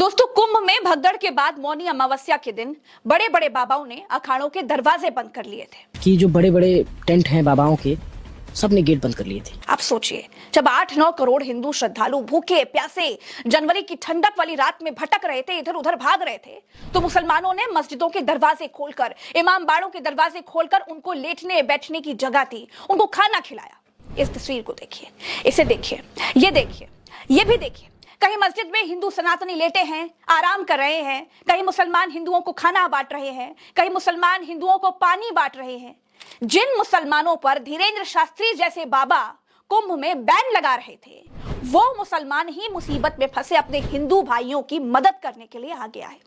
दोस्तों, कुंभ में भगदड़ के बाद मौनी अमावस्या के दिन बड़े बड़े बाबाओं ने अखाड़ों के दरवाजे बंद कर लिए थे। कि जो बड़े बड़े टेंट हैं बाबाओं के, सबने गेट बंद कर लिए थे। आप सोचिए, जब 8-9 करोड़ हिंदू श्रद्धालु भूखे प्यासे जनवरी की ठंडक वाली रात में भटक रहे थे, इधर उधर भाग रहे थे, तो मुसलमानों ने मस्जिदों के दरवाजे खोलकर, इमाम बाड़ों के दरवाजे खोलकर उनको लेटने बैठने की जगह दी, उनको खाना खिलाया। इस तस्वीर को देखिए, इसे देखिए, ये भी देखिए। कहीं मस्जिद में हिंदू सनातनी लेटे हैं, आराम कर रहे हैं, कहीं मुसलमान हिंदुओं को खाना बांट रहे हैं, कहीं मुसलमान हिंदुओं को पानी बांट रहे हैं। जिन मुसलमानों पर धीरेन्द्र शास्त्री जैसे बाबा कुंभ में बैन लगा रहे थे, वो मुसलमान ही मुसीबत में फंसे अपने हिंदू भाइयों की मदद करने के लिए आगे आए।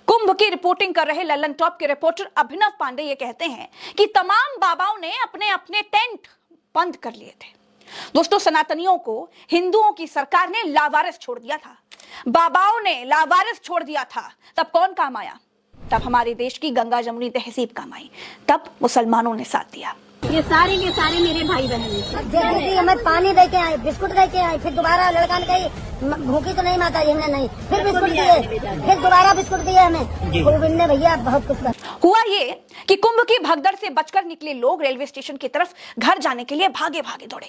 कुंभ की रिपोर्टिंग कर रहे लल्लन टॉप के रिपोर्टर अभिनव पांडे ये कहते हैं कि तमाम बाबाओं ने अपने अपने टेंट बंद कर लिए थे। दोस्तों, सनातनियों को हिंदुओं की सरकार ने लावारिस छोड़ दिया था, बाबाओं ने लावारिस छोड़ दिया था। तब कौन काम आया? तब हमारे देश की गंगा जमुनी तहजीब काम आई, तब मुसलमानों ने साथ दिया। ये सारे के सारे मेरे भाई बहन दीदी हमें पानी दे के आए, बिस्कुट दे के आए, फिर दोबारा लड़का ने कही भूखी तो नहीं माता जी, हमने नहीं, फिर बिस्कुट दिए, फिर दोबारा बिस्कुट दिए हमें। गोविंद ने भैया बहुत कुछ कर। हुआ ये कि कुंभ की भगदड़ से बचकर निकले लोग रेलवे स्टेशन की तरफ घर जाने के लिए भागे भागे दौड़े,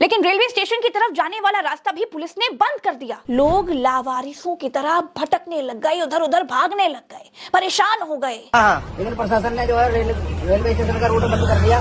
लेकिन रेलवे स्टेशन की तरफ जाने वाला रास्ता भी पुलिस ने बंद कर दिया। लोग लावारिसों की तरह भटकने लग गए, उधर उधर भागने लग गए, परेशान हो गए। लेकिन प्रशासन ने जो है रेलवे स्टेशन का रूट बंद कर दिया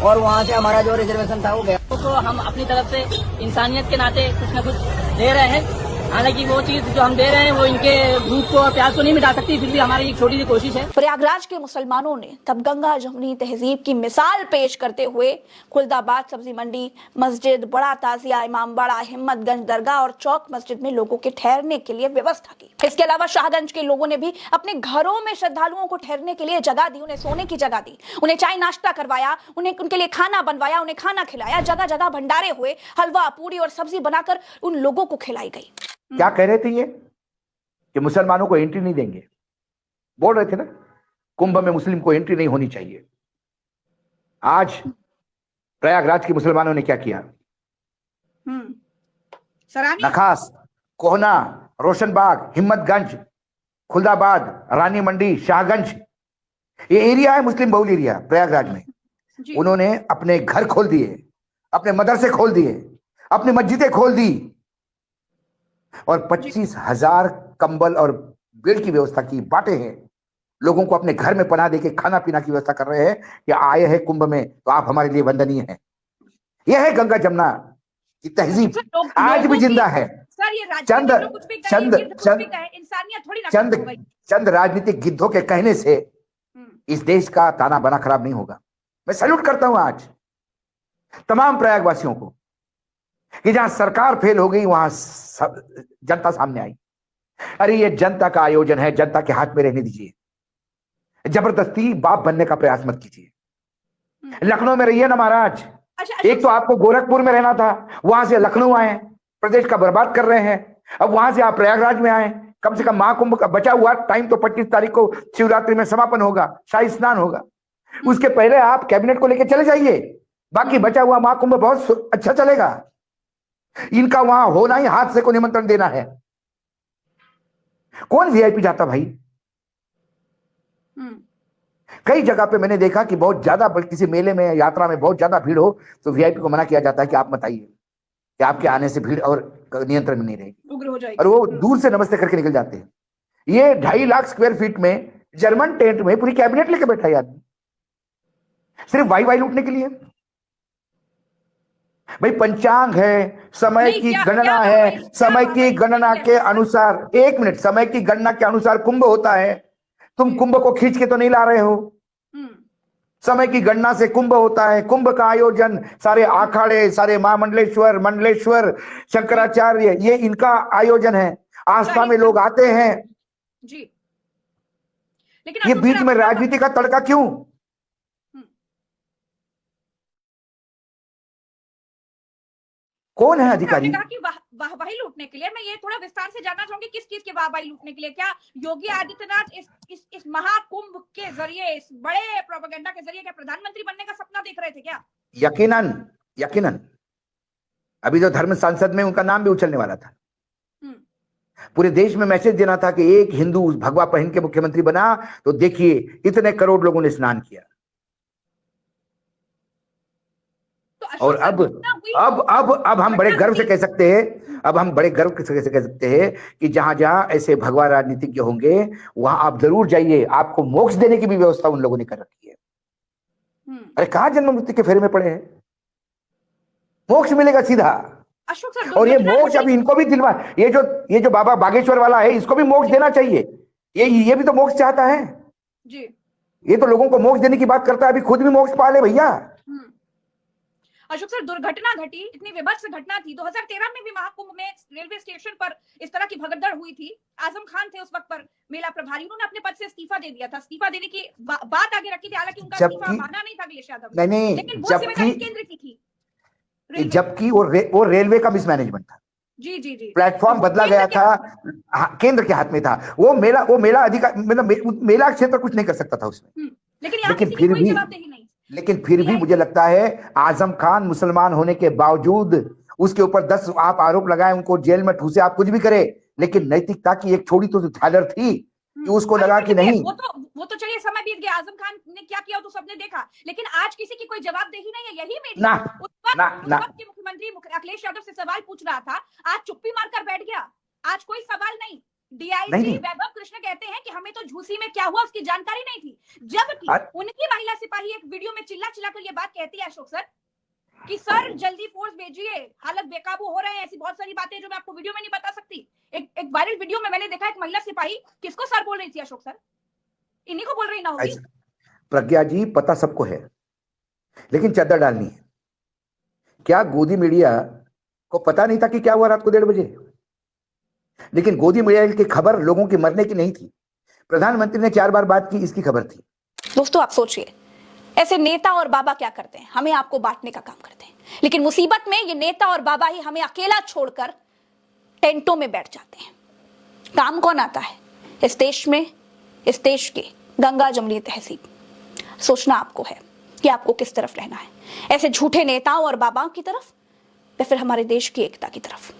और वहाँ से हमारा जो रिजर्वेशन था वो गया। तो हम अपनी तरफ से इंसानियत के नाते कुछ न कुछ दे रहे हैं। हालांकि वो चीज जो हम दे रहे हैं वो इनके भूख को और प्यास को नहीं मिटा सकती, फिर भी हमारी एक छोटी सी कोशिश है। प्रयागराज के मुसलमानों ने तब गंगा जमुनी तहजीब की मिसाल पेश करते हुए खुलदाबाद सब्जी मंडी, मस्जिद, बड़ा ताजिया, इमामबाड़ा, हिम्मतगंज दरगाह और चौक मस्जिद में लोगों के ठहरने के लिए व्यवस्था की। इसके अलावा शाहगंज के लोगों ने भी अपने घरों में श्रद्धालुओं को ठहरने के लिए जगह दी, उन्हें सोने की जगह दी, उन्हें चाय नाश्ता करवाया, उन्हें उनके लिए खाना बनवाया, उन्हें खाना खिलाया। जगह जगह भंडारे हुए, हलवा पूरी और सब्जी बनाकर उन लोगों को खिलाई गई। क्या कह रहे थे ये कि मुसलमानों को एंट्री नहीं देंगे, बोल रहे थे ना, कुंभ में मुस्लिम को एंट्री नहीं होनी चाहिए। आज प्रयागराज के मुसलमानों ने क्या किया? नखास, कोहना, रोशनबाग, हिम्मतगंज, खुलदाबाद, रानी मंडी, शाहगंज, ये एरिया है मुस्लिम बहुल एरिया प्रयागराज में। उन्होंने अपने घर खोल दिए, अपने मदरसे खोल दिए, अपनी मस्जिदें खोल दी और 25,000 कंबल और बेड की व्यवस्था की, बांटे हैं। लोगों को अपने घर में पनाह देके खाना पीना की व्यवस्था कर रहे हैं कि आए हैं कुंभ में तो आप हमारे लिए वंदनीय हैं। यह है गंगा जमुना की तहजीब, आज भी जिंदा है। चंद राजनीतिक गिद्धों के कहने से इस देश का ताना बना खराब नहीं होगा। मैं सैल्यूट करता हूं आज तमाम प्रयागवासियों को कि जहां सरकार फेल हो गई वहां जनता सामने आई। अरे ये जनता का आयोजन है, जनता के हाथ में रहने दीजिए, जबरदस्ती बाप बनने का प्रयास मत कीजिए। लखनऊ में रहिए ना महाराज। एक तो आपको गोरखपुर में रहना था, वहां से लखनऊ आए, प्रदेश का बर्बाद कर रहे हैं। अब वहां से आप प्रयागराज में आए। कम से कम महाकुंभ का बचा हुआ टाइम तो 25 तारीख को शिवरात्रि में समापन होगा, शाही स्नान होगा, उसके पहले आप कैबिनेट को लेकर चले जाइए। बाकी बचा हुआ महाकुंभ बहुत अच्छा चलेगा। इनका वहां होना ही हादसे को निमंत्रण देना है। कौन वीआईपी जाता भाई? कई जगह पे मैंने देखा कि बहुत ज्यादा किसी मेले में, यात्रा में बहुत ज्यादा भीड़ हो तो वीआईपी को मना किया जाता है कि आप मत आइए, कि आपके आने से भीड़ और नियंत्रण में नहीं रहेगी, उग्र हो जाएगी, और वो दूर से नमस्ते करके निकल जाते हैं। ये 2.5 लाख स्क्वायर फीट में जर्मन टेंट में पूरी कैबिनेट लेके बैठा है आदमी, सिर्फ वाई लूटने के लिए। भाई पंचांग है, समय की गणना है, समय की गणना के अनुसार, 1 मिनट, समय की गणना के अनुसार कुंभ होता है। तुम कुंभ को खींच के तो नहीं ला रहे हो, समय की गणना से कुंभ होता है। कुंभ का आयोजन सारे आखाड़े, सारे मंडलेश्वर, शंकराचार्य, ये इनका आयोजन है। आस्था में लोग आते हैं जी, लेकिन ये बीच में राजनीति का तड़का क्यों? कौन है अधिकारी? कहा कि वाहवाही लूटने के लिए। मैं ये थोड़ा विस्तार से जानना चाहूंगी, किस चीज की वाहवाही लूटने के लिए? क्या योगी आदित्यनाथ इस महाकुंभ के जरिए, इस बड़े प्रोपेगेंडा के जरिए क्या प्रधानमंत्री बनने का सपना देख रहे थे क्या? यकीनन। अभी तो धर्म संसद में उनका नाम भी उछलने वाला था। पूरे देश में मैसेज देना था कि एक हिंदू भगवा पहन के मुख्यमंत्री बना तो देखिए इतने करोड़ लोगों ने स्नान किया। तो अशोक और सर, अब घटना हुई अब हम बड़े गर्व से कह सकते हैं, अब हम बड़े गर्व से कह सकते हैं कि जहां जहां ऐसे भगवा राजनीतिज्ञ होंगे वहां आप जरूर जाइए, आपको मोक्ष देने की भी व्यवस्था उन लोगों ने कर रखी है। अरे कहां जन्म मृत्यु के फेरे में पड़े हैं, मोक्ष मिलेगा सीधा। अशोक सर, और ये दुर्घटना मोक्ष अभी इनको भी दिलवा, ये जो बाबा बागेश्वर वाला है इसको भी मोक्ष देना चाहिए। ये भी तो मोक्ष चाहता है जी। ये तो लोगों को मोक्ष देने की बात करता है, अभी खुद भी मोक्ष पा ले भैया। अशोक सर, दुर्घटना घटी, इतनी विभत्स घटना थी। 2013 में भी महाकुंभ में रेलवे स्टेशन पर इस तरह की भगदड़ हुई थी। आजम खान थे उस वक्त पर मेला प्रभारी, उन्होंने अपने पद से इस्तीफा दे दिया था। इस्तीफा देने की बात आगे रखी थी, हालांकि उनका इस्तीफा माना नहीं था अखिलेश यादव ने, लेकिन वो जिम्मेदारी केंद्र की थी, जबकि वो रेलवे का मिसमैनेजमेंट था। जी जी जी, प्लेटफॉर्म बदला गया था, केंद्र के हाथ में था। वो मेला अधिकार, मतलब मेला क्षेत्र कुछ नहीं कर सकता था उसमें। लेकिन फिर भी मुझे लगता है आजम खान मुसलमान होने के बावजूद उसके ऊपर 10 आप आरोप लगाए, उनको जेल में ठूसे, आप कुछ भी करे, लेकिन नैतिकता की एक छोड़ी तो झालर थी कि उसको लगा कि नहीं। वो तो चलिए समय बीत गया, आजम खान ने क्या किया तो सबने देखा, लेकिन आज किसी की कोई जवाबदेही नहीं है। यही मीडिया उस वक्त के मुख्यमंत्री अखिलेश यादव से सवाल पूछ रहा था, आज चुप्पी मारकर बैठ गया, आज कोई सवाल नहीं। डीआईजी वैभव कृष्ण कहते हैं कि हमें तो झूसी में क्या हुआ उसकी जानकारी नहीं थी, जबकि उनकी महिला सिपाही एक वीडियो में चिल्ला चिल्ला कर ये बात कहती है अशोक सर कि सर जल्दी फोर्स भेजिए, हालत बेकाबू हो रहे हैं। ऐसी बहुत सारी बातें जो मैं आपको वीडियो में नहीं बता सकती। एक वायरल वीडियो में मैंने देखा एक महिला सिपाही किसको सर बोल रही थी अशोक सर, इन्हीं को बोल रही ना होगी। प्रज्ञा जी, पता सबको है, लेकिन चद्दर डालनी है। क्या गोदी मीडिया को पता नहीं था कि क्या हुआ रात को 1:30 बजे? लेकिन गोदी मीडिया की खबर लोगों की मरने की नहीं थी, प्रधानमंत्री ने 4 बार बात की, इसकी खबर थी। दोस्तों आप सोचिए, ऐसे नेता और बाबा क्या करते हैं, हमें आपको बांटने का काम करते हैं, लेकिन मुसीबत में ये नेता और बाबा ही हमें अकेला छोड़कर टेंटों में बैठ जाते हैं। काम कौन आता है इस देश में, इस देश के गंगा जमुनी तहजीब? सोचना आपको है कि आपको किस तरफ रहना है, ऐसे झूठे नेताओं और बाबाओं की तरफ या फिर हमारे देश की एकता की तरफ।